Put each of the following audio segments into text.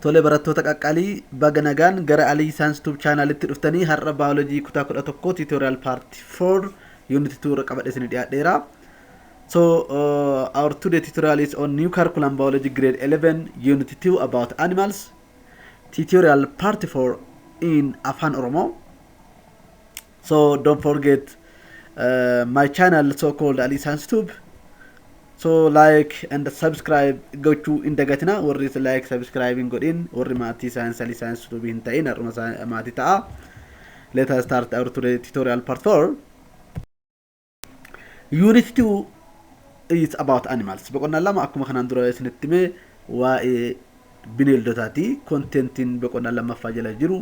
Tole barattoota qaqqaalii baga nagaan gara Alii Science Tube chaanalitti dhuftanii har'a biology kutaa 11 tutorial part 4 unit 2 qabadhe isin dhiyaadheera. So our today tutorial is on new curriculum biology grade 11 unit 2 about animals. Tutorial part 4 in Afan Oromo. So don't forget my channel so called Alii Science Tube. So like and subscribe go to indagatina or is like subscribing go in or mati science to be in tain or mati ta. Let us start our tutorial part 4. Unit 2 is about animals. Baqonna lama akkuma kanaan dura isinittime waa'ee bineeldotati content in baqonna lama fajala jiru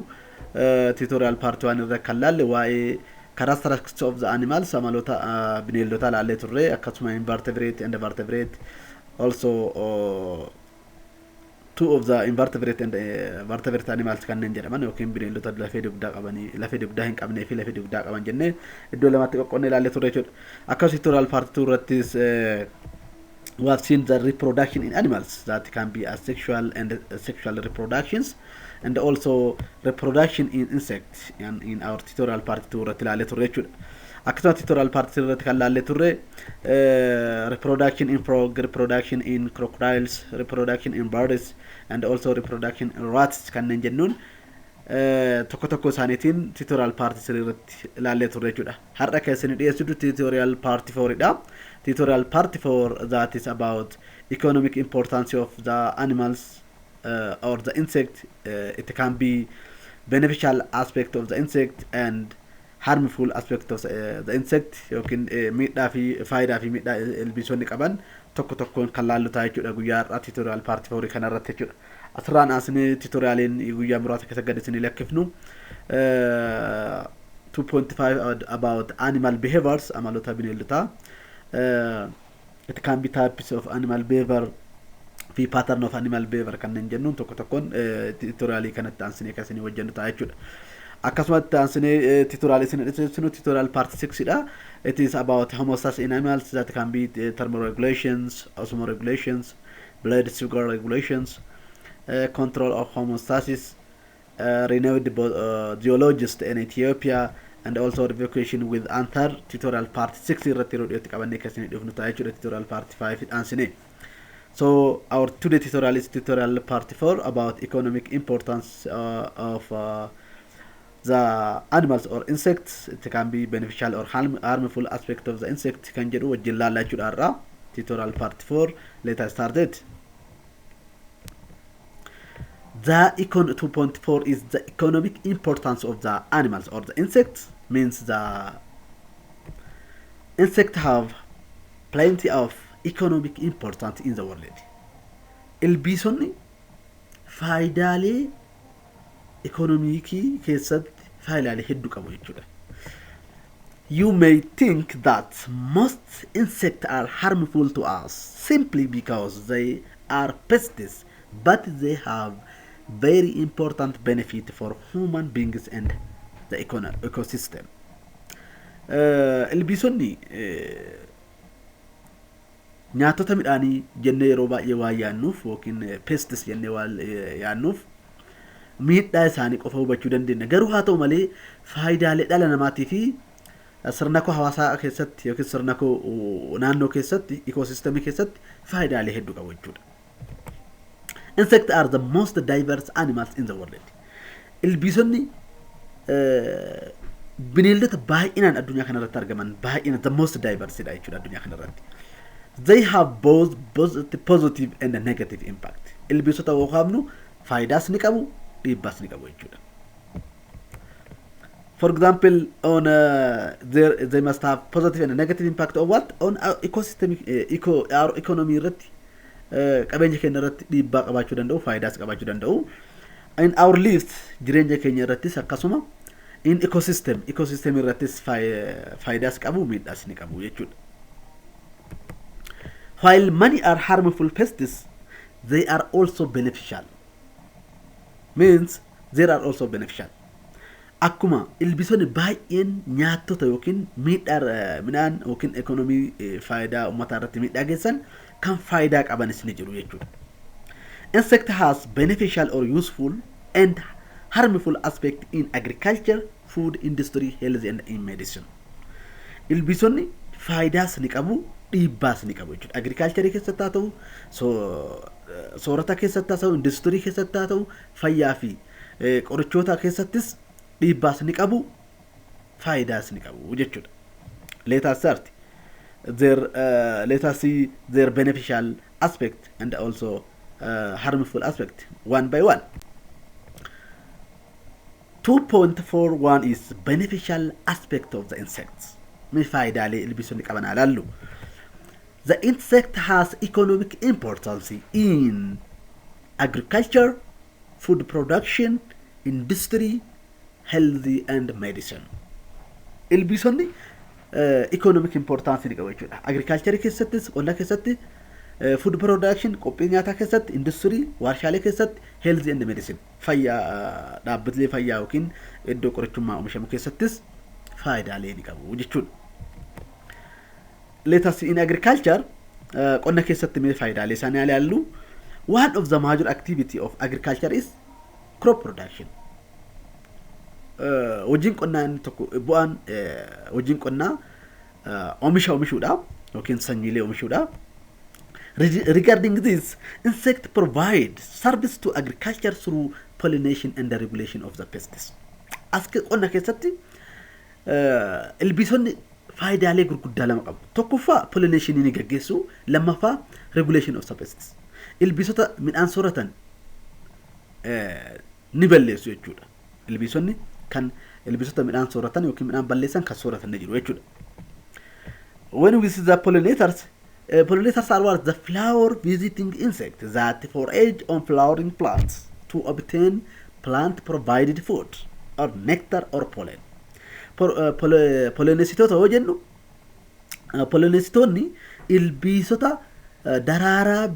tutorial part 1 irra kallalle waa'ee characteristics of the animals amalota bineeldota laalle turre akkasuma invertebrate and vertebrate also two of the invertebrate and vertebrate animals kanneen jedhaman yookiin bineeldota lafee dugdaa qabanii lafee dugdaa hin qabnee fi lafee dugdaa qaban jennee iddoo lamatti qoqqoonnee laalle turre jechuudha. Akkasuma tutorial part 2 irrattis we have seen the reproduction in animals that can be asexual and sexual reproductions and also reproduction in insects and in our tutorial part 2 ratilale turre akta tutorial part 3 ratikalalle turre reproduction in frog, reproduction in crocodiles, reproduction in birds and also reproduction in rats kanneen jennuun tokko tokko isaaniitiin tutorial part 3 ratilale turre jechuudha. Har'a keessan dhiyeessitu tutorial part 4 dha. Tutorial part 4 that is about economic importance of the animals or the insect. It can be beneficial aspect of the insect and harmful aspect of the insect. Yookiin miidhaa fi faayidaa fi miidhaa ilbiisonni qaban tokko tokkoon kan laallu ta'a jechuudha guyyaa har'a tutorial part 4 kana irratti jechuudha. Asirraan asni tutorialiin guyyaa muraasa keessa gad isin lakkifnu 2.5 about animal behaviors amalota bineeldota. It can be types of animal behavior fi pattern of animal behavior kanneen jennuun tokko tokkoon tutorialii kanatti aansinee kasanii wajjin ta'a jechuudha. Akkasumatti aansinee tutorialii isin dhiyeessinu tutorial part 6 dha. It is about homeostasis in animals that can be thermoregulations, osmoregulations, blood sugar regulations, control of homeostasis, renowned geologist in Ethiopia and also revocation with Antar tutorial part 6 irratti rodiyoti qabanne kasini dhufnu ta'a jechuudha tutorial part 5 aansine. So our today tutorial is tutorial part 4 about economic importance of the animals or insects. It can be beneficial or harmful aspect of the insect kan jedhu wajjin laallaa jechuudha. Tutorial part 4 let us start it. The econ 2.4 is the economic importance of the animals or the insects. Means the insect have plenty of economic importance in the world. Ilbiisonni faayidaalee ekonomikii keessatti faayidaalee hedduu qabu jechuudha. You may think that most insects are harmful to us simply because they are pests, but they have very important benefit for human beings and the ecosystem. Ilbiisonni nyaatota midhaanii jennee yeroo baay'ee waa yaannuuf yookiin pests jennee waa yaannuuf miidhaa isaanii qofa hubachuu dandeenya. Garuu haa ta'u malee faayidaalee dhala namaatii fi sirna koo hawaasaa keessatti yookiin sirna koo naannoo keessatti ecosystem keessatti faayidaalee hedduu qabu jechuudha. Insects are the most diverse animals in the world. Ilbiisonni bineeldota baay'inaan addunyaa kanarratti argaman baay'ina the most diverse dha jechuudha addunyaa kanarratti. They have both positive and negative impact. Ilbiisota yoo qabnu faayidaas ni qabu dhiibbaas ni qabu jechuudha. For example, on they must have positive and negative impact on what? On our ecosystem, our economy irratti qabeenya keenya irratti dhiibbaa qabaachuu danda'u faayidaas qabaachuu danda'u. In our lives jireenya keenya irrattis akkasuma in ecosystem irrattis faayidaas qabu miidhaas ni qabu jechuudha. While many are harmful pests, they are also beneficial. Means they are also beneficial. Akkuma ilbiisonni baay'een nyaatota yookiin miidhaa midhaan yookiin ekonomii faayidaa uummataa irratti miidhaa geessan kan faayidaa qabanis ni jiru jechuudha. Insect has beneficial or useful and harmful aspect in agriculture, food industry, health and in medicine. Ilbiisonni faayidaas ni qabu, dhiibbaas ni qabu jechuudha. Agriculture keessatti haa ta'u, soorata keessatti haa ta'u, industirii keessatti haa ta'u, fayyaa fi qorichoota keessattis dhiibbaas ni qabu, faayidaas ni qabu jechuudha. Let us start. Let us see their beneficial aspect and also harmful aspect one by one. 2.41 is beneficial aspect of the insects. The insect has economic importance in agriculture, food production, industry, health and medicine. Ilbiisonni economic importance ni qabu jechuudha. Agriculture keessattis, qonna keessatti, food production, qophii nyaataa keessatti, industry, warshaalee keessatti, health and medicine. Fayyaa dhaabbilee fayyaa yookiin iddoo qorichummaa oomishamu keessattis faayidaalee ni qabu jechuudha. Let us in agriculture, qonna keessatti mee faayidaalee isaanii ilaallu. One of the major activity of agriculture is crop production. Hojiin qonnaa inni tokko bu'aan hojiin qonnaa oomishuudhaaf yookiin sanyiilee oomishuudhaaf. Regarding this, insect provide service to agriculture through pollination and the regulation of the pests. As qonna keessatti ilbiisonni faayidaalee gurguddaa lama qabu. Tokkoffaa pollination ni gaggeessu, lammaffaa regulation of the pests. Ilbiisota midhaan sooratan ni balleessu jechuudha. Ilbiisonni kan ilbiisota midhaan sooratan yookiin midhaan balleessan kan sooratan jiru jechuudha. When we see the pollinators, pollinators are what? The flower visiting insect that forage on flowering plants to obtain plant provided food or nectar or pollen. Pollinesitoota yoo jennu pollinesitoonni ilbiisota daraaraa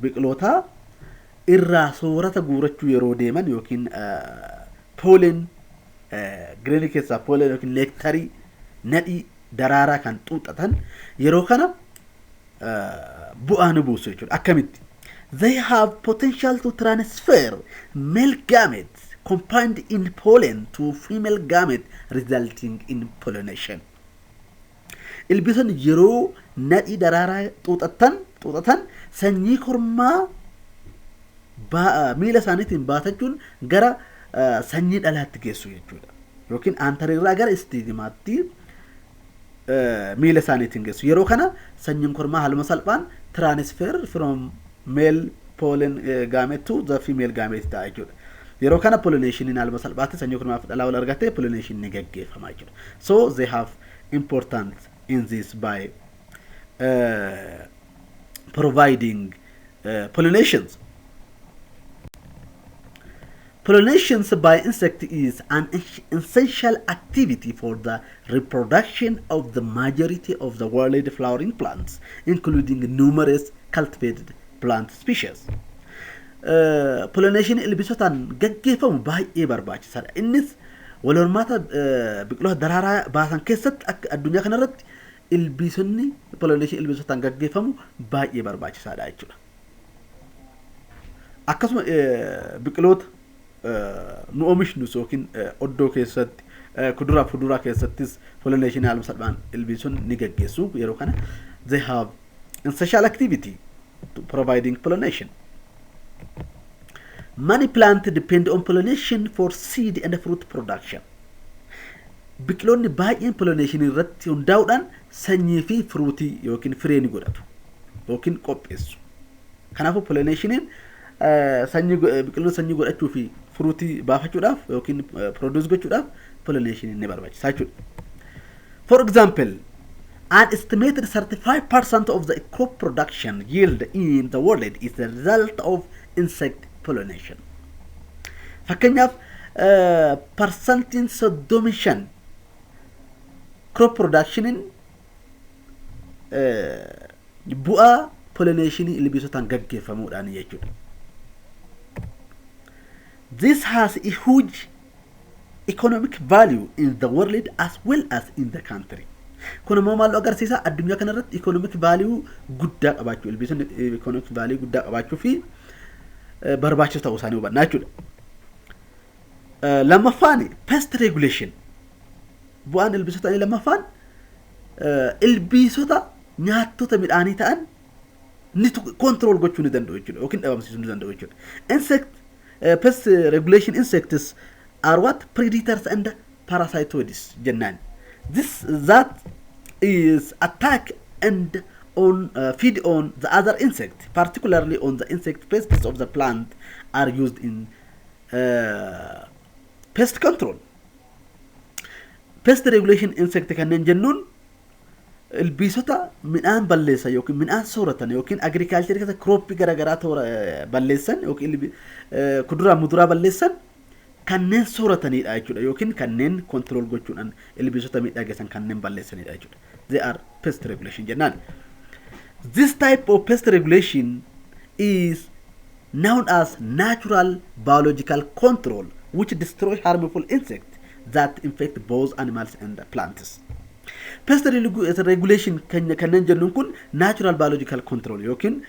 biqilootaa irraa soorata guurachuu yeroo deeman yookiin pollen green keessaa pollen yookiin nectarii nadhii daraaraa kan xuuxatan yeroo kana bu'aa ni buusu jechuudha. Akkamitti? They have potential to transfer male gametes combined in pollen to female gamete resulting in pollination. Ilbiisonni yeroo nadhii daraaraa xuuxatan sanyii kormaa miila isaaniitiin baatachuun gara sanyii dhalaatti geessu jechuudha. Yookiin aantarirraa gara istiidimaatti miila isaaniitiin geessu. Yeroo kana sanyiin kormaa haaluma salphaan transfer from male pollen gamete to the female gamete ta'a jechuudha. Yeroo kana pollination haaluma salphaatti sanyii kormaa dhalaa wal argatee pollination ni gaggeeffama jechuudha. So they have importance in this by providing pollinations. Pollinations by insect is an essential activity for the reproduction of the majority of the world flowering plants, including numerous cultivated plant species. Pollination ilbiisotaan gaggeeffamu baay'ee barbaachisaadha. Innis wal hormaata biqiloota daraaraa baasan keessatti akka addunyaa kanarratti ilbiisonni pollination ilbiisotaan gaggeeffamu baay'ee barbaachisaadha jechuudha. Akkasuma biqiloota nu oomishnu yookiin oddoo keessatti kuduraa fi fuduraa keessattis pollination haaluma salphaan ilbiisonni ni gaggeessu. Yeroo kana they have essential activity to providing pollination. Many plants depend on pollination for seed and fruit production. Biqiloonni baay'een pollination irratti hundaa'uudhaan sanyii fi fruutii yookiin firee ni godhatu yookiin qopheessu. Kanaafuu pollinationiin biqiloonni sanyii godhachuu fi fruutii baafachuudhaaf yookiin produce gochuudhaaf pollination ni barbaachisa jechuudha. For example, an estimated 35% of the crop production yield in the world is the result of insect pollination. Fakkeenyaaf parsantiin 35 crop productionin bu'aa pollinationii ilbiisotaan gaggeeffamuudhaan jechuudha. This has a huge economic value in the world as well as in the country. Kun immoo maal agarsiisa addunyaa kanarratti economic value guddaa qabaachuu ilbiisonni economic value guddaa qabaachuu fi barbaachisaa ta'uu isaanii hubannaa jechuudha. Lammaffaan pest regulation bu'aan ilbiisota lammaffaan ilbiisota nyaattota midhaanii ta'an ni control gochuu ni danda'u jechuudha yookiin dhabamsiisuu ni danda'u jechuudha. Pest regulation insects are what predators and parasitoids jennaan. That is attack and feed on the other insect, particularly on the insect pests of the plant are used in pest control. Pest regulation insect kanneen jennuun ilbiisota midhaan balleessan yookiin midhaan sooratan yookiin agriculture keessa crop garaagaraa balleessan yookiin kuduraa muduraa balleessan kanneen sooratanidha jechuudha yookiin kanneen control gochuudhaan ilbiisota miidhaa geessan kanneen balleessanidha jechuudha. They are pest regulation jennaan. This type of pest regulation is known as natural biological control, which destroys harmful insects that infect both animals and plants. Pest regulation kanneen jennuun kun natural biological control yookiin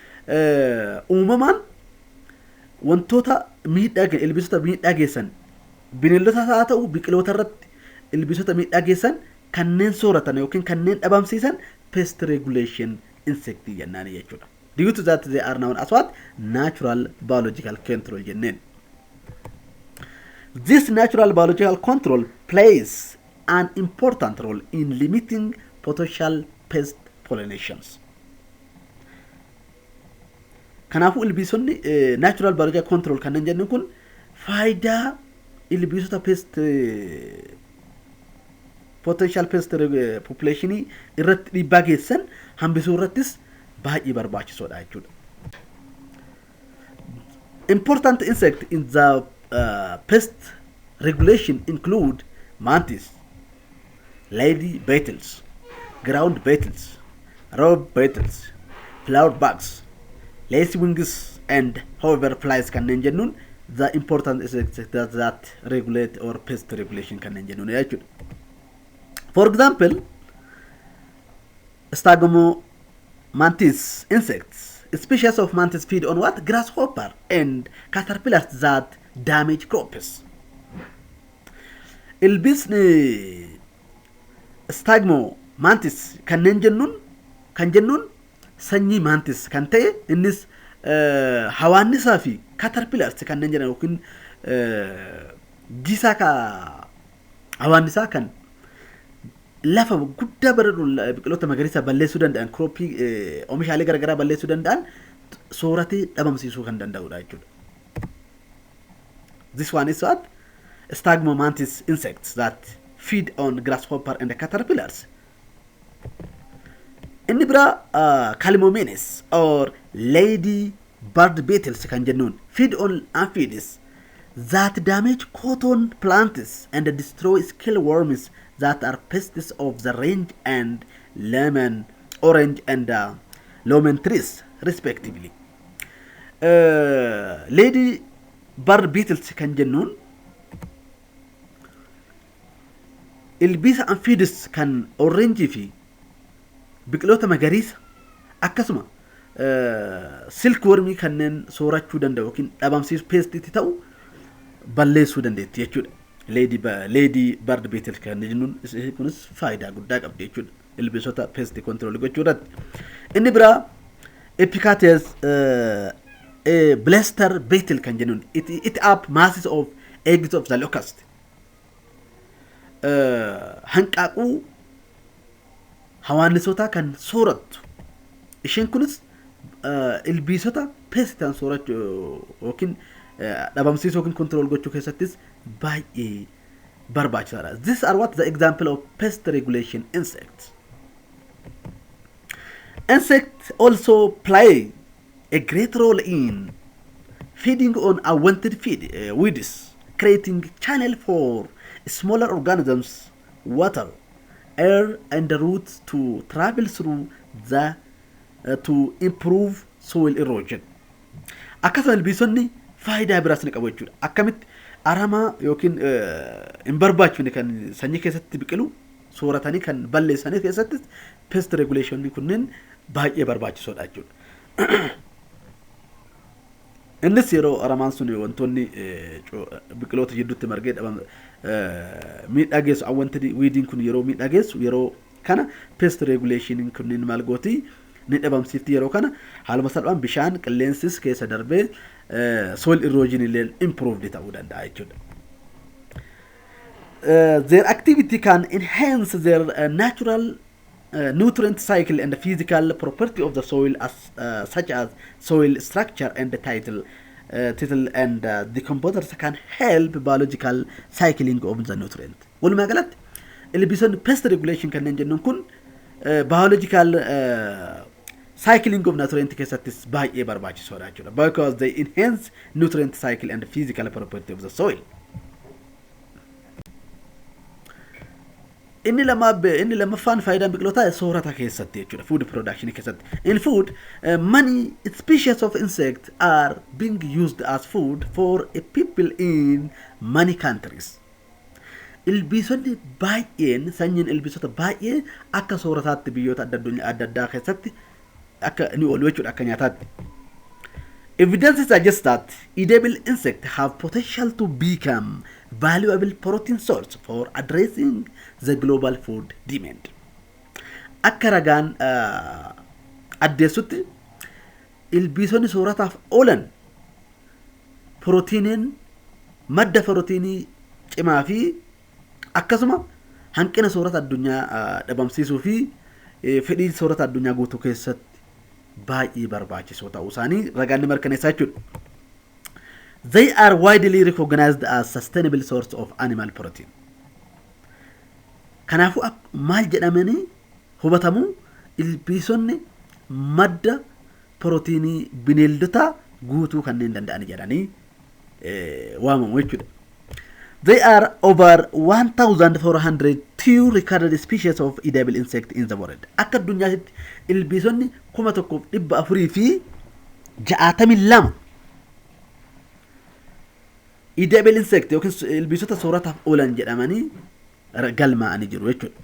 uumamaan wantoota ilbiisota miidhaa geessan bineeldota haa ta'u biqiloota irratti ilbiisota miidhaa geessan kanneen sooratan yookiin kanneen dhabamsiisan pest regulation insect jennaan jechuudha. Due to that they are known as what? Natural biological control jenneen. This natural biological control plays an important role in limiting potential pest pollinations. Kanaafuu ilbiisonni natural biological control kanneen jennuun kun faayidaa ilbiisota pest potential pest population irratti dhiibbaa geessan hambisuu irrattis baay'ee barbaachisoodha jechuudha. Important insects in the pest regulation include mantis, lady beetles, ground beetles, robe beetles, flower bugs, lacewings, and however flies kanneen jennuun the important insects that regulate or pest regulation kanneen jennuun jechuudha. For example, mantis insects, species of mantis feed on what? Grasshopper and caterpillars that damage crops. Ilbiisni mantis kanneen jennuun sanyii mantis kan ta'e innis hawaannisaa fi caterpillars kanneen jedhan yookiin gisaa hawaannisaa kan lafa guddaa bareedu biqiloota magariisa balleessuu danda'an crooppii oomishaalee garaagaraa balleessuu danda'an sooratee dhabamsiisuu kan danda'udha jechuudha. This one is what? Mantis insects that feed on grasshopper and caterpillars. Inni biraa calmomenes or lady bird beetles kan jennuun feed on aphids that damage cotton plants and destroy silkworms that are pests of the range and lemon, orange and lemon trees respectively. Lady bird beetles kan jennuun ilbiisa aphids kan orange fi biqiloota magariisa akkasuma silkwormii kanneen soorachuu danda'u yookiin dhabamsiisuu pestitti ta'u balleessuu dandeetti jechuudha. Lady bird beetles kan jennuun kunis faayidaa guddaa qabdi jechuudha ilbiisota pest control gochuu irratti. Inni biraa Epicates blister beetle kan jennuun eat up masses of eggs of the locust. Hanqaaquu hawaannisoota kan soorattu isheen kunis ilbiisota pestan soorachuu yookiin dhabamsiisuu yookiin control gochuu keessattis baay'ee barbaachisaadha. These are what the example of pest regulation insects. Insects also play a great role in feeding on unwanted weeds, creating channel for smaller organisms, water, air and the roots to travel through to improve soil erosion. Akkasuma ilbiisonni faayidaa biraas ni qabu jechuudha. Akkamitti aramaa yookiin hin barbaachifne kan sanyii keessatti biqilu sooratanii kan balleessanii keessattis pest regulation kunneen baay'ee barbaachisoodha jechuudha. Innis yeroo aramaan sun wantoonni biqiloota jidduutti margee miidhaa geessu wanti weediin kun yeroo miidhaa geessu yeroo kana pest regulation kunneen maal gooti ni dhabamsiifti yeroo kana haaluma salphaan bishaan qilleensis keessa darbee soil erosion illee improved ta'uu danda'a jechuudha. Their activity can enhance their natural nutrient cycle and the physical property of the soil such as soil structure and the title and the composers can help biological cycling of the nutrient. ولما قالت اللي بيسمى pest regulation كان نجنون كن biological cycling of nutrient كيساتس باي برباجي سورة because they enhance nutrient cycle and the physical property of the soil. إني لما فان فايدة بقولتها صورة كيسات يجوا food production كيسات. In food, many species of insects are being used as food for people in many countries. البيسون باين سنين البيسون باين أكا صورة بيوت الدنيا كيسات أكا نقول وجود أكا نياتات. Evidence suggests that edible insects have potential to become valuable protein source for addressing the global food demand. Akkaragan addesutti ilbiisonni soorataaf oolan proteiinin madda proteinii cimaa fi akkasuma hanqina soorata addunyaa dhabamsiisuu fi fedhii soorata addunyaa guutuu keessatti baay'ee barbaachisoo ta'uu isaanii ragaan mirkaneessaa jechuudha. They are widely recognized as sustainable source of animal protein. Kanaafuu maal jedhamanii hubatamu ilbiisonni madda proteinii bineeldota guutuu kanneen danda'an jedhanii waamamu jechuudha. There are over 1,402 recorded species of edible insect in the world. Akka addunyaatti ilbiisonni 1,400 fi 62 edible insect yookiin ilbiisota soorataaf oolan jedhamanii galmaa'anii jiru jechuudha.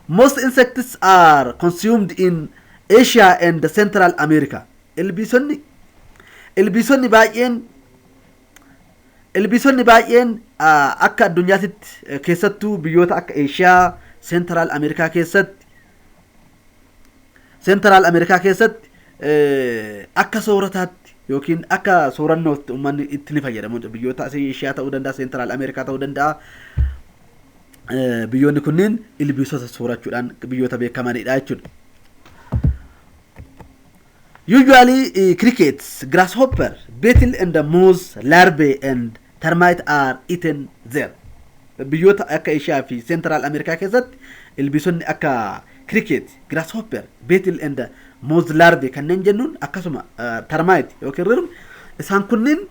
Most insects are consumed in Asia and Central America. Ilbiisonni baay'een akka addunyaatti keessattuu biyyoota akka Asia, Central America keessatti akka soorataatti yookiin akka soorannootti uummanni itti ni fayyadamu. Biyyoota Asia ta'uu danda'a, Central America ta'uu danda'a. Biyyoonni kunneen ilbiisota soorachuudhaan biyyoota beekamanidha jechuudha. Usually crickets, grasshopper, beetle and mouse larvae and termite are eaten there. Biyyoota akka Asia fi Central America keessatti ilbiisonni akka cricket, grasshopper, beetle and mouse larvae kanneen jennuun akkasuma termite yookiin rirm isaan kunneen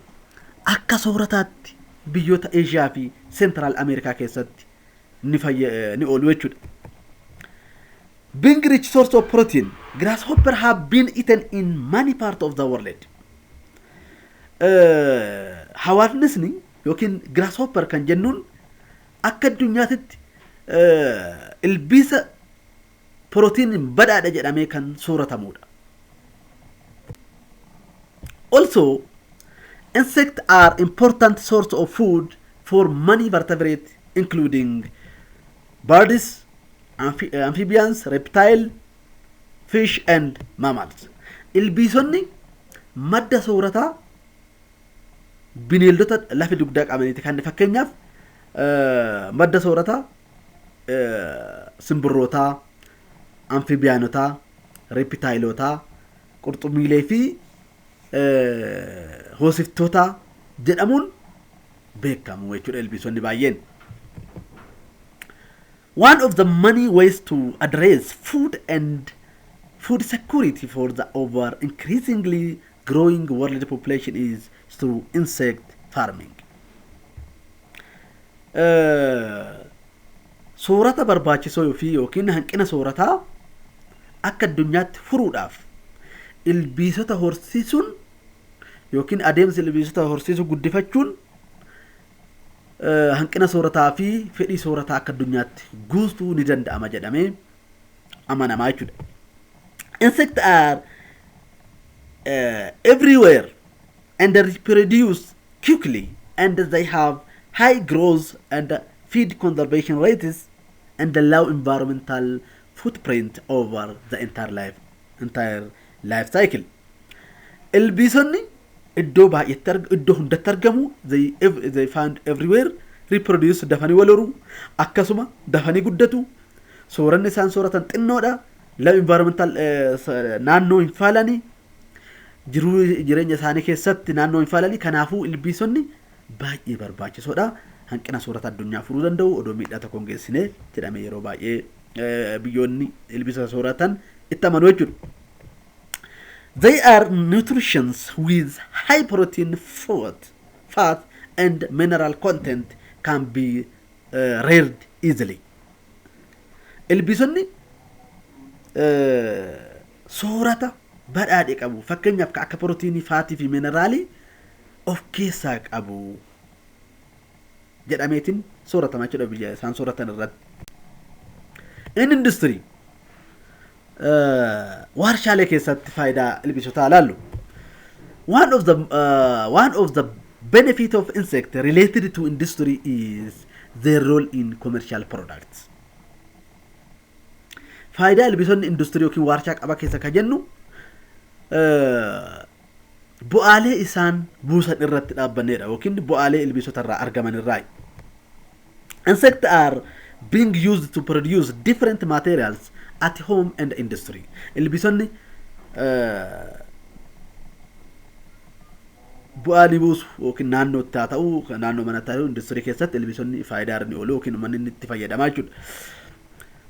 akka soorataatti biyyoota Asia fi Central America keessatti ni oolu jechuudha. Being rich source of protein, grasshopper have been eaten in many parts of the world. Hawaasnisni yookiin grasshopper kan jennuun akka addunyaatti ilbiisa protein badhaadha jedhamee kan sooratamudha. Also, insects are important source of food for many vertebrates including birds, amphibians, reptiles, fish and mammals. Ilbiisonni madda soorataa bineeldota lafa dugdaa qabaniiti. Kan fakkeenyaaf madda soorataa simbirrootaa, amphibianotaa, reptilotaa, qurxummiilee fi hoosiftoota jedhamuun beekamu jechuudha ilbiisonni baay'een. One of the many ways to address food security for the increasingly growing world population is through insect farming. Soorata barbaachisoo fi yookiin hanqina soorataa akka addunyaatti furuudhaaf ilbiisota horsiisuun yookiin adeemsa ilbiisota horsiisuu guddifachuun hanqina soorataa fi fedhii soorataa akka addunyaatti guutuu ni danda'ama jedhamee amanamaa jechuudha. Insects are everywhere and they reproduce quickly and they have high growth and feed conservation rates and allow environmental footprint over the entire life cycle. Ilbiisonni iddoo baay'eetti iddoo hundatti argamu they find everywhere reproduce dafanii wal horuu akkasuma dafanii guddatu sooranni isaan sooratan xinnoodha lafa environmental naannoo hin faalanii jireenya isaanii keessatti naannoo hin faalanii kanaafuu ilbiisonni baay'ee barbaachisoodha hanqina soorata addunyaa furuu danda'u odoo miidhaa tokko hin geessine jedhamee yeroo baay'ee biyyoonni ilbiisa sooratan itti amanu jechuudha. They are nutritions with high protein, fat and mineral content can be reared easily. Ilbiisonni soorata badhaadhe qabu fakkeenyaaf akka proteinii faatii fi mineraalii of keessaa qabu jedhameetiin sooratamaa jechuudha biyya isaan sooratan irratti. In industry warshaalee keessatti faayidaa ilbiisotaa ilaallu. One of the benefit of insect related to industry is their role in commercial products. Faayidaa ilbiisonni industirii yookiin warshaa qaba keessa ka jennu bu'aalee isaan buusan irratti dhaabbanneedha yookiin bu'aalee ilbiisota irraa argaman irraa. Insects are being used to produce different materials at home and industry. Ilbiisonni bu'aalee buusu yookiin naannootti haa ta'u naannoo manatti haa ta'u industirii keessatti ilbiisonni faayidaa irra ni oolu yookiin manni inni itti fayyadamaa jechuudha.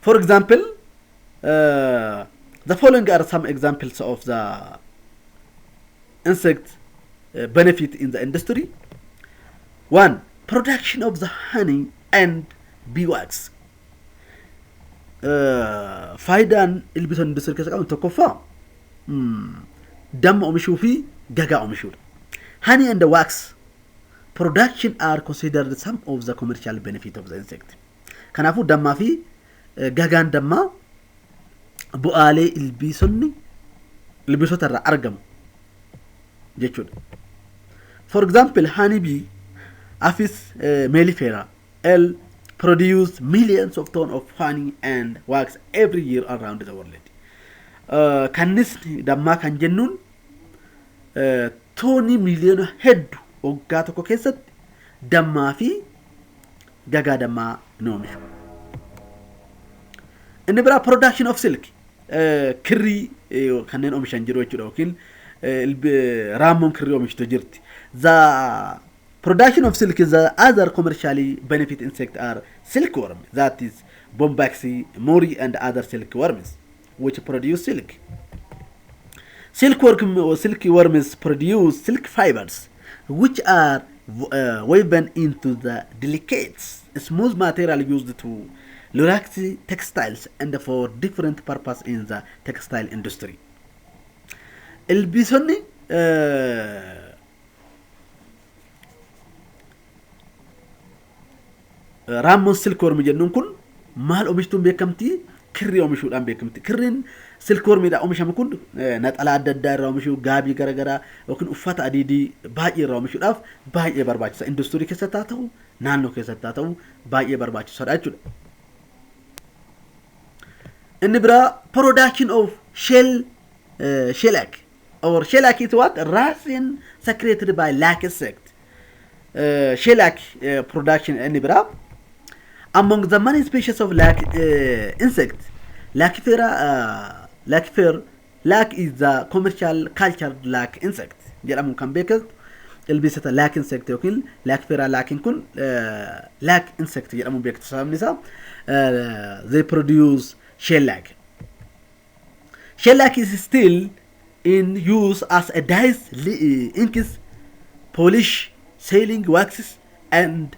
For example, the following are some examples of the insect benefit in the industry. One, production of the honey and beeswax. Faayidaan ilbiisonni industirii keessa qaban tokkoffaa damma oomishuu fi gagaa oomishuudha. Honey and the wax production are considered some of the commercial benefit of the insect. Kanaafuu dammaa fi gagaan dammaa bu'aalee ilbiisota irraa argamu jechuudha. For example, honey bee, Apis mellifera, L produce millions of tons of honey and wax every year around the world. Kannisni dammaa kan jennuun toonii miliyoona hedduu waggaa tokko keessatti dammaa fi gagaa dammaa ni oomishu. Inni biraa production of silk kirrii kanneen oomishan jiru jechuudha yookiin raammoon kirrii oomishtu jirti. The production of silk is the other commercially benefit insect are silkworm, that is Bombaxi, Mori and other silkworms which produce silk. Silkworms produce silk fibers which are woven into the delicate smooth material used to luxury textiles and for different purpose in the textile industry. Ilbiisonni raammoon silkworm jennuun kun maal oomishtuun beekamti? Kirrii oomishuudhaan beekamti. Kirriin silkwormiidhaan oomishamu kun naxalaa adda addaa irraa oomishuu, gaabii garaagaraa yookiin uffata adiidii baay'ee irraa oomishuudhaaf baay'ee barbaachisa. Industirii keessatti haa ta'u, naannoo keessatti haa ta'u baay'ee barbaachisaadha jechuudha. Inni biraa production of shellac or shellac is what? Resin secreted by lac insect. Shellac production inni biraa among the many species of lac insect, lac is the commercial cultured lac insect. jedhamuun kan beekamu ilbiisota lac insect yookiin laakiin kun lac insect jedhamuun beektu sababni isaa they produce shellac. Shellac is still in use as a dyes, inks, polish, sealing waxes and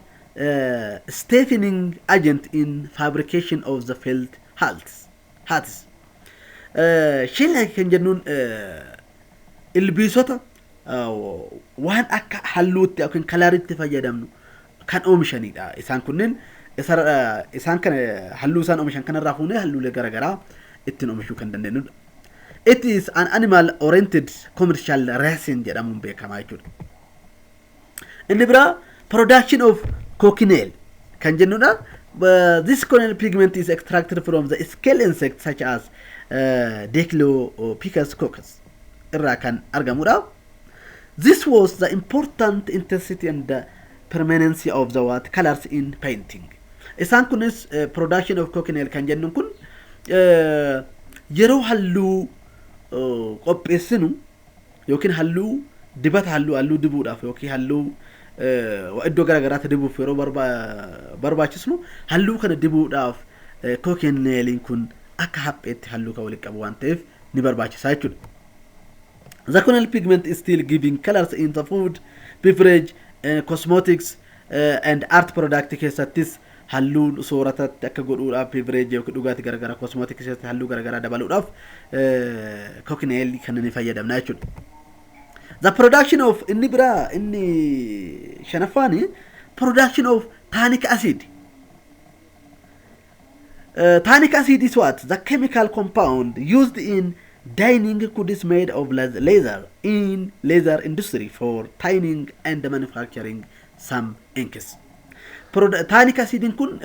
stiffening agent in fabrication of the felt hats. Shellac kan jennuun ilbiisota waan akka halluutti yookiin kalaaritti fayyadamnu kan oomishanidha. Isaan kunneen isaan kan halluu isaan oomishan kanarraa fuunee halluulee garaagaraa ittiin oomishuu kan dandeenyudha. It is an animal oriented commercial racing jedhamuun beekamaa jechuudha. Inni biraa production of cochineal kan jennudha. This cochineal pigment is extracted from the scale insects such as Declopicus coccus irraa kan argamudha. This was the important intensity and the permanency of the what colors in painting. Isaan kunis production of cochineal kan jennuun kun yeroo halluu qopheessinu yookiin halluu dibata halluu dibuudhaaf yookiin halluu iddoo garaagaraatti dibuuf yeroo barbaachisnu halluu kana dibuudhaaf cochinealiin kun akka hapheetti halluu kan walitti qabu waan ta'eef ni barbaachisa jechuudha. The cochineal pigment is still giving colors in the food, beverage, cosmetics and art product keessattis halluu sooratatti akka godhuudhaaf beverage yookiin dhugaatii garaagaraa cosmetics keessatti halluu garaagaraa dabaluudhaaf cochineal kan ni fayyadamna jechuudha. The production of inni shanaffaani production of tannic acid. Tannic acid is what? The chemical compound used in dyeing goods made of leather in leather industry for tanning and manufacturing some inks. Tannic acid kun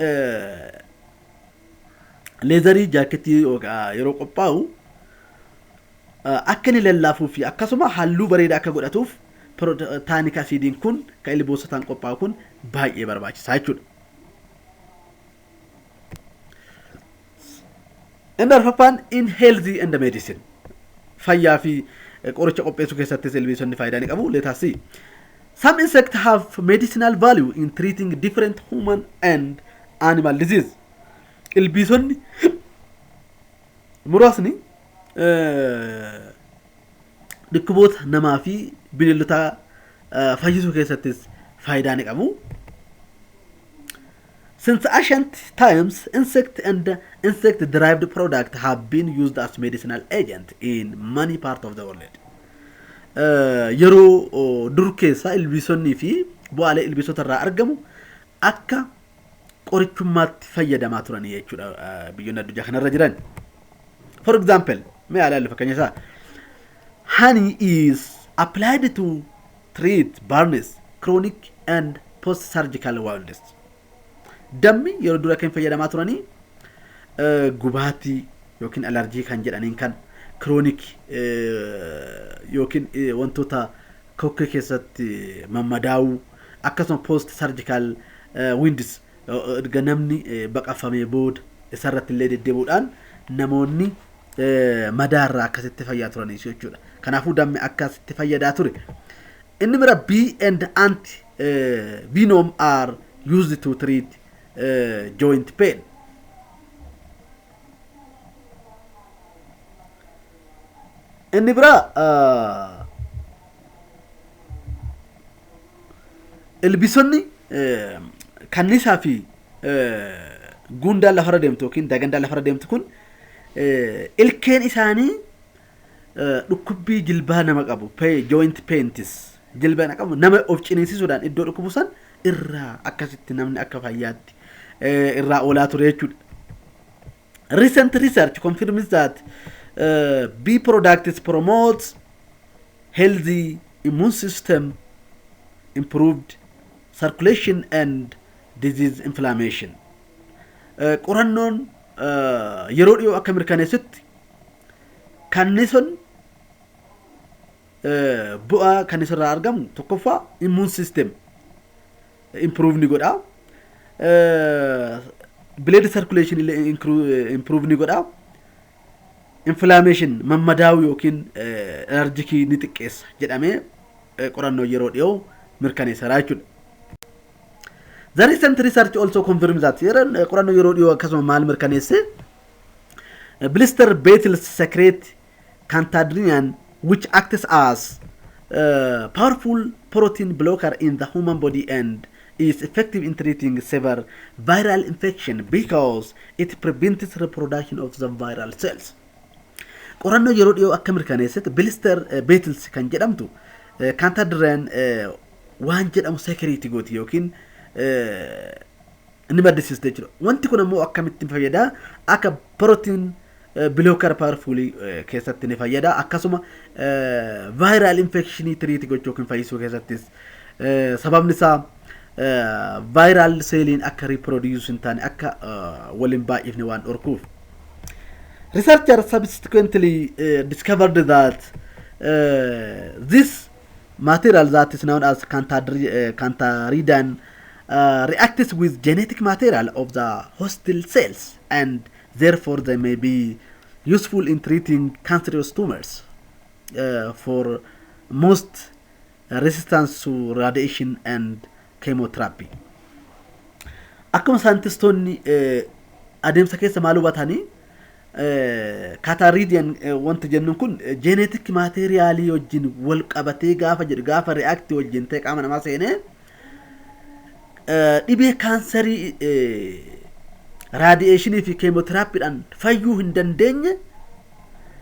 leatherii jaaketii yeroo qophaa'u akka inni lallaafuu fi akkasuma halluu bareedaa akka godhatuuf tannic acid kun kan ilboosotaan qophaa'u kun baay'ee barbaachisaa jechuudha. Inni arfaffaan in healthy and medicine. Fayyaa fi qoricha qopheessuu keessattis ilbiisonni faayidaa ni qabu. Let us see. Some insects have medicinal value in treating different human and animal disease. Ilbiisonni muraasni dhukkuboota namaa fi bineeldota fayyisuu keessattis faayidaa ni qabu. Since ancient times, insect-derived products have been used as medicinal agent in many parts of the world. Yeroo dur keessa ilbiisonnii fi bu'aalee ilbiisota irraa argamu akka qorichummaatti fayyadamaa turan jechuudha biyyoonni addunyaa kanarra jiran. For example, mee ilaallu fakkeenya isaa. Honey is applied to treat burns, chronic and post-surgical wounds. Dammi yeroo dura kan fayyadamaa turanii gubaatii yookiin alerjii kan jedhaniin kan chronic yookiin wantoota kokkee keessatti mammadaa'uu akkasuma post surgical wounds erga namni baqafamee booda isarratti illee deddeebuudhaan namoonni madaarraa akkasitti fayyaa turanii jechuudha. Kanaafuu dammi akkasitti fayyadaa ture. Inni bira B and anti venom are used to treat joint pain. Inni bira ilbiisonni kanniisaa fi gundaan lafarra deemtu yookiin dagandaan lafarra deemtu kun ilkeen isaanii dhukkubbii jilbaa nama qabu joint pains jilbaa qabu nama of ciniisisuudhaan iddoo dhukkubu san irraa akkasitti namni akka fayyaatti irraa oolaa ture jechuudha. Recent research confirms that bee products promotes healthy immune system, improved circulation and disease inflammation. Qorannoon yeroo dhiyoo akka mirkaneessutti kanniisoon bu'aa kanniisarraa argamu tokkoffaa immune system improve ni godha. Blood circulation improve ni godha. Inflammation mammadaa'uu yookiin allergikii ni xiqqeessa jedhamee qorannoo yeroo dhiyoo mirkaneesseera jechuudha. The recent research also confirms that qorannoo yeroo dhiyoo akkasuma maal mirkaneesse blister beetles secrete cantadrian which acts as powerful protein blocker in the human body and is effective in treating severe viral infection because it prevents reproduction of the viral cells. Qorannoo yeroo dhiyoo akka mirkaneessetti blister beetles kan jedhamtu cantadrian waan jedhamu secrete gooti yookiin inni maddisiiste jechuudha. Wanti kun ammoo akkamitti fayyada akka protein blocker powerfully keessatti ni fayyada akkasuma viral infection treat gochuu kan fayyisuu keessattis sababni isaa viral cellin akka reproduce hin taane akka waliin baay'ifne waan dhorkuuf. Researchers subsequently discovered that this material that is known as cantaridine reacts with genetic material of the hostile cells and therefore they may be useful in treating cancerous tumors for most resistance to radiation and chemotherapy. Akkuma saayintistoonni adeemsa keessa maal hubatanii Cantaridine wanti jennuun kun genetic materialii wajjin wal qabatee gaafa react wajjin ta'e qaama namaa seenee dhibee kaanserii radiation fi chemotherapy dhaan fayyuu hin dandeenye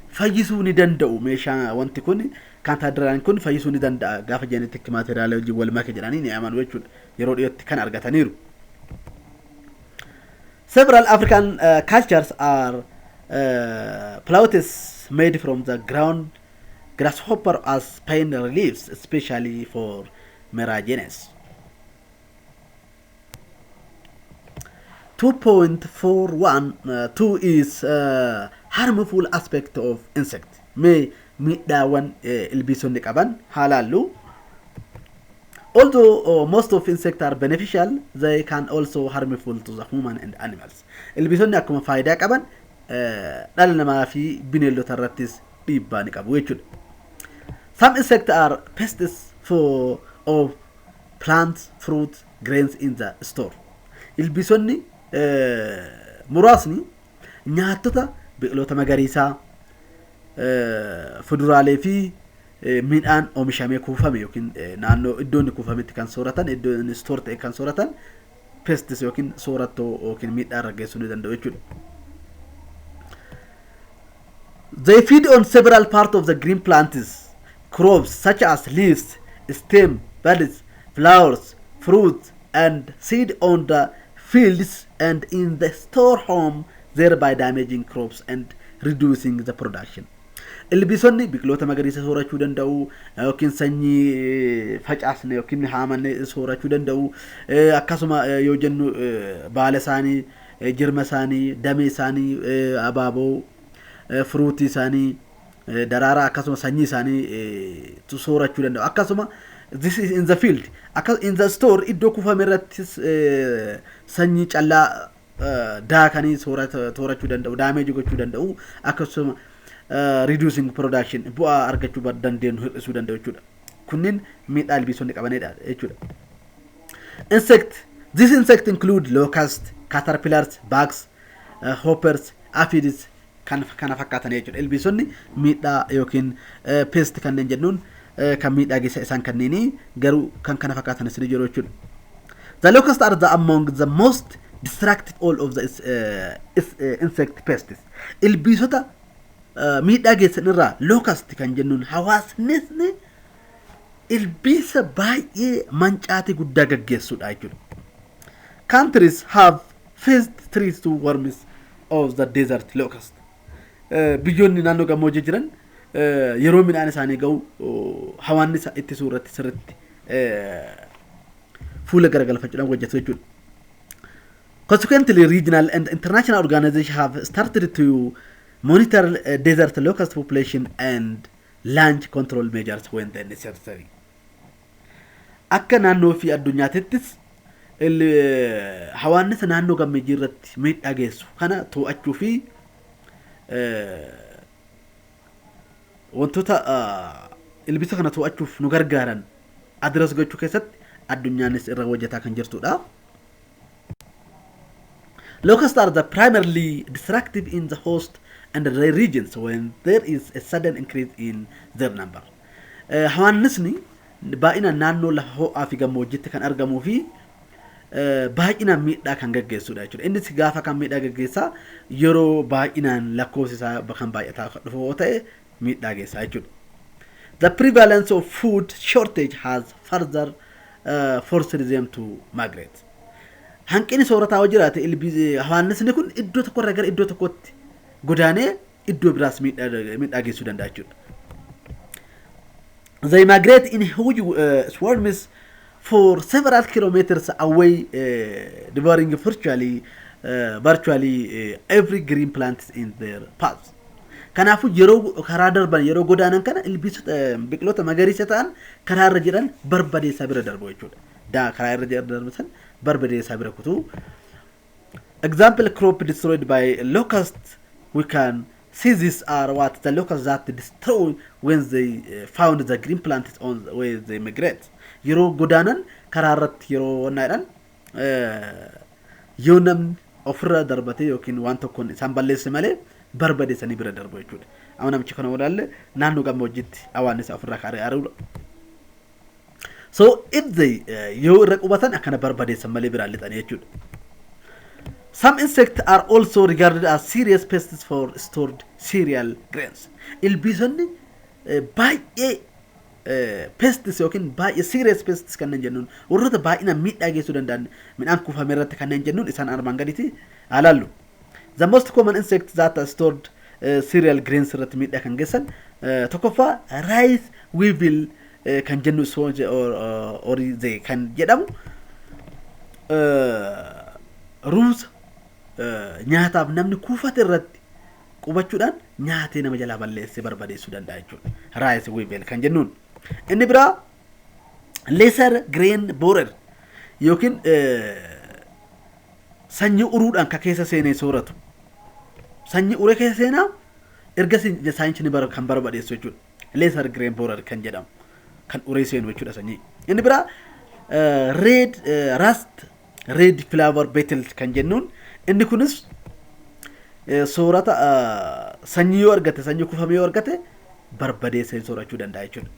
fayyisuu ni danda'u. Meeshaa wanti kun Cantaridine kun fayyisuu ni danda'a gaafa genetic materialii wajjin wal make jedhanii ni amanu jechuudha. Yeroo dhiyootti kan argataniiru. Several African cultures are plants made from the ground grasshopper as pain reliefs, especially for migraines. 2.412 is harmful aspect of insect. May middawan ilbisonni qaban halallu. Although most of insects are beneficial, they can also harmful to the human and animals. Ilbisonni akkuma faayidaa qaban dhala namaa fi bineeldota irrattis dhiibbaa ni qabu jechuudha. Some insects are pests of plants, fruit, grains in the store. Ilbisonni muraasni nyaatota biqiloota magariisaa fuduraalee fi midhaan oomishamee kuufame yookiin naannoo iddoo inni kuufametti kan sooratan iddoo inni store ta'e kan sooratan pests yookiin soorattoo yookiin midhaan rageessuu ni danda'u jechuudha. They feed on several parts of the green plants, crops such as leaves, stem, buds, flowers, fruit, and seed on the fields and in the store home, thereby damaging crops and reducing the production. Ilbisonni biqiloota magariisa soorachuu danda'u yookiin sanyii facaasne yookiin haamanne soorachuu danda'u akkasuma yoo jennu baala isaanii jirma isaanii damee isaanii abaaboo fruit isaanii daraara akkasuma sanyii isaanii soorachuu danda'u akkasuma this is in the field in the store iddoo kuufame irratti sanyii callaa daakanii soorachuu danda'u damage gochuu danda'u akkasuma reducing production bu'aa argachuu dandeenyu hir'isuu danda'u jechuudha. Kunniin miidhaa ilbiisonni qabanidha jechuudha. These insects include locusts, caterpillars, bugs, hoppers, aphids kana fakkaatan jechuudha. Ilbiisonni miidhaa yookiin pest kanneen jennuun kan miidhaa geessa isaan kanneenii garuu kan kana fakkaatan isin jiru jechuudha. The locusts are among the most destructive all of the insect pests. Ilbiisota miidhaa geessan irraa locust kan jennuun hawaasni ilbiisa baay'ee mancaatii guddaa gaggeessuudha jechuudha. Countries have faced threats to worms of the desert locust. Biyyoonni naannoo gammoojjii jiran yeroo midhaan isaanii ga'u hawaanni ittisuu irratti sirriitti fuula garagalfachuudhaan hojjetu jechuudha. Consequently, regional and international organizations have started to monitor desert locust population and launch control measures when they necessary. Akka naannoo fi addunyaattis hawaannisa naannoo gammoojjii irratti miidhaa geessu kana to'achuu fi wantoota ilbiisa kana to'achuuf nu gargaaran adres gochuu keessatti addunyaanis irra hojjetaa kan jirtudha. Locusts are the primarily destructive in the host and the regions when there is a sudden increase in their number. Hawaannisni baay'inaan naannoo lafa ho'aa fi gammoojjiitti kan argamuu fi baay'inaan miidhaa kan gaggeessudha jechuudha. Innis gaafa kan miidhaa gaggeessaa yeroo baay'inaan lakkoofsi isaa kan baay'ataa dhufu yoo ta'e miidhaa geessaa jechuudha. The prevalence of food shortage has further forced them to migrate. Hanqini soorataa jiraate hawaasni kun iddoo tokko irraa gara iddoo tokkotti godaanee iddoo biraas miidhaa geessuu danda'a jechuudha. They migrate in huge swarms for several kilometers away, devouring virtually every green plant in their paths. Kanaafu yeroo karaa darban yeroo godaanan kana ilbiisota biqiloota magariisa ta'an karaa irra jiran barbadeessaa bira darbu jechuudha. Karaa irra darban barbadeessaa bira kutuu. Example crop destroyed by locusts. We can see these are what the locusts that destroy when they found the green plants on the way they migrate. Yeroo godaanan karaa irratti yeroo naadhan yoo namni ofirra darbate yookiin waan tokkoon isaan balleesse malee barbadeessanii bira darbu jechuudha. Amma namichi kana walaalle naannoo gammoojjiitti hawaasni ofirraa kaaree ari'uudha. So if they yoo irra qubatan akkana barbadeessan malee biraan lixanii jechuudha. Some insects are also regarded as serious pests for stored cereal grains. Ilbiisonni baay'ee pests yookiin baay'ee serious pests kanneen jennuun warroota baay'ina miidhaa geessuu danda'an midhaan kuufame irratti kanneen jennuun isaan armaan gaditti ilaallu. The most common insects that are stored cereal grains irratti miidhaa kan geessan tokkoffaa rice weevil kan jennu soja or they kan jedhamu ruusa nyaataaf namni kuufate irratti qubachuudhaan nyaatee nama jalaa balleessee barbadeessuu danda'a jechuudha. Rice weevil kan jennuun. Inni biraa lesser grain borer yookiin sanyii uruudhaan ka keessa seenee sooratu. Sanyii uree keessa seenaa erga saayinsii kan barbadeessu jechuudha. Lesser grain borer kan jedhamu kan uree seenu jechuudha sanyii. Inni biraa red rust red flower beetle kan jennuun inni kunis soorata sanyii yoo argate sanyii kuufame yoo argate barbadeessee soorachuu danda'a jechuudha.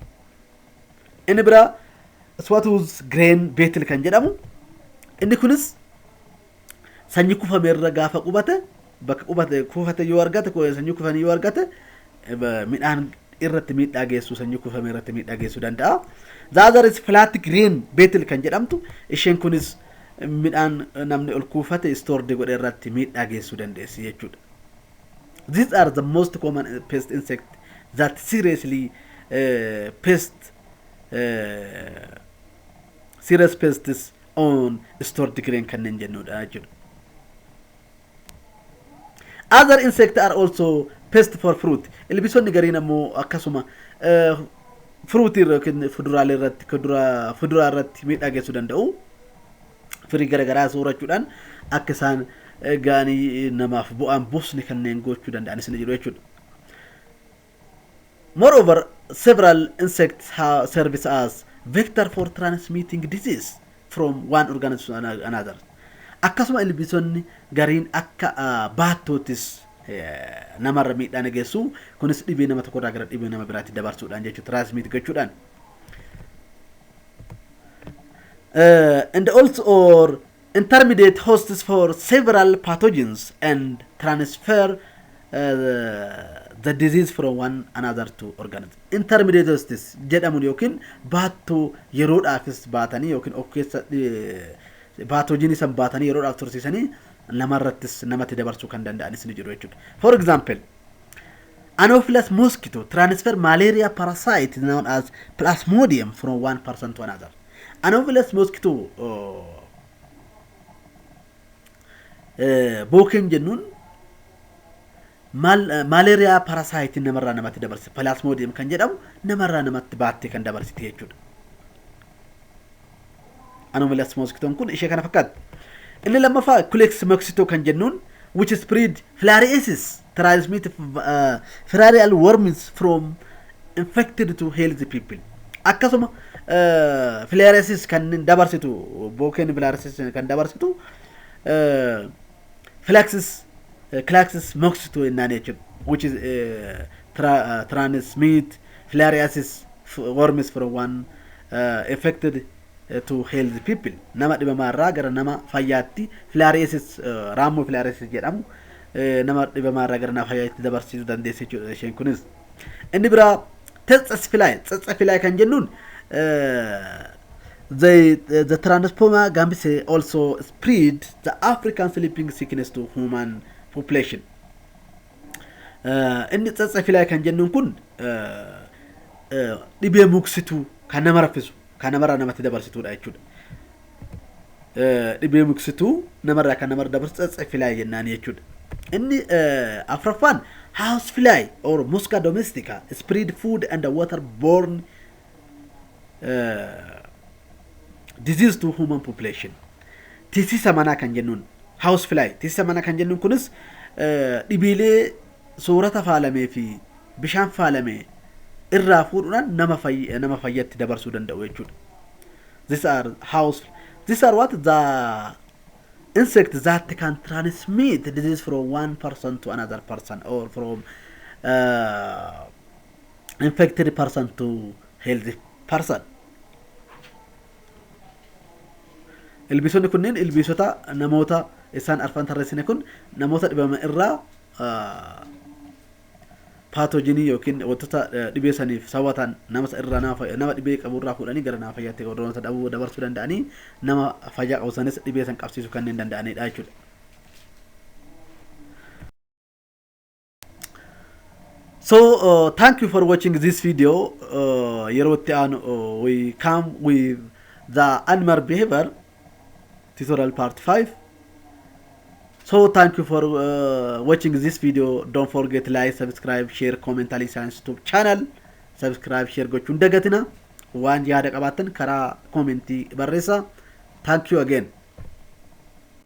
Inni biraa swatus grain beetle kan jedhamu inni kunis sanyii kuufame irra gaafa qubate bakka qubate kuufate yoo argate sanyii kuufame yoo argate midhaan irratti miidhaa geessu sanyii kuufame irratti miidhaa geessuu danda'a. The other is flat grain beetle kan jedhamtu isheen kunis midhaan namni ol kuufate stored godhe irratti miidhaa geessuu dandeessi jechuudha. These are the most common pest insect that seriously serious pests on stored grain kanneen jennuudha jechuudha. Other insects are also pests for fruit. Ilbiisonni gariin ammoo akkasuma fruit yookiin fuduraalee irratti fuduraa irratti miidhaa geessuu danda'u. Firii garagaraa soorachuudhaan akka isaan gaanii namaaf bu'aan buusni kanneen gochuu danda'anis ni jiru jechuudha. Moreover, several insects serve as vector for transmitting disease from one organism to another. Akkasuma ilbiisonni gariin akka baattootis namarra miidhaan geessu kunis dhibee nama tokkorraa gara dhibee nama biraatti dabarsuudhaan jechuudha transmit gochuudhaan. And also or intermediate hosts for several pathogens and transfer the disease from one another to organism. Intermediate hosts jedhamuun yookiin baattoo yeroodhaafis baatanii yookiin of keessa pathogen san baatanii yeroodhaaf tursiisanii namarrattis namatti dabarsuu kan danda'anis ni jiru jechuudha. For example, Anopheles mosquito transfer malaria parasite known as Plasmodium from one person to another. Anopheles mosquito boken jennuun malaria parasite namarraa namatti dabarse Plasmodium kan jedhamu namarraa namatti baattee kan dabarsite jechuudha. Anopheles mosquito kun ishee kana fakkaata. Inni lammaffaa Culex mosquito kan jennuun which spread filariasis transmit filarial worms from infected to healthy people. Akkasuma filariasis kan dabarsitu boken filariasis kan dabarsitu Claxis mosquito in nature which is transmit filariasis worms from one infected to healthy people. Nama dhibamarraa gara nama fayyaatti filariasis raammoo filariasis jedhamu nama dhibamarraa gara nama fayyaatti dabarsisuu dandeessi jechuudha isheen kunis. Inni biraa tsetsefilay kan jennuun the transformer gambise also spread the African sleeping sickness to human population. Inni tsatsafi ላይ kan jennuun kun dhibee muksituu kan nama raffisu kan namarraa namatti dabarsituudha jechuudha. Dhibee muksituu namarraa kan namarra dabarsu tsatsafi ላይ jennaan jechuudha. Inni afraffaan house fly or musca domestica spread food and waterborne disease to human population. Tisisa manaa kan jennuun house fly tisisa manaa kan jennuun kunis dhibiilee soorata faalamee fi bishaan faalamee irraa fuudhuudhaan nama fayyatti dabarsuu danda'u jechuudha. These are what the insects that can transmit disease from one person to another person or from infected person to healthy person. Ilbiisonni kunneen ilbiisota namoota isaan arfan tarreessine kun namoota dhibame irraa paatoojenii yookiin wantoota dhibee saniif sawwatan nama irraa nama dhibee qabu irraa fuudhanii gara nama fayyaatti odoonota dhabuu dabarsuu danda'anii nama fayyaa qabu sanis dhibee san qabsiisuu kanneen danda'anidha jechuudha. So thank you for watching this video. Yerootti aan we come with the animal behavior tutorial part 5. So thank you for watching this video. Don't forget to like, subscribe, share, comment على science YouTube channel. Subscribe, share gochuun dagatina. Waan yaada qabaatan karaa commenti barreessa. Thank you again.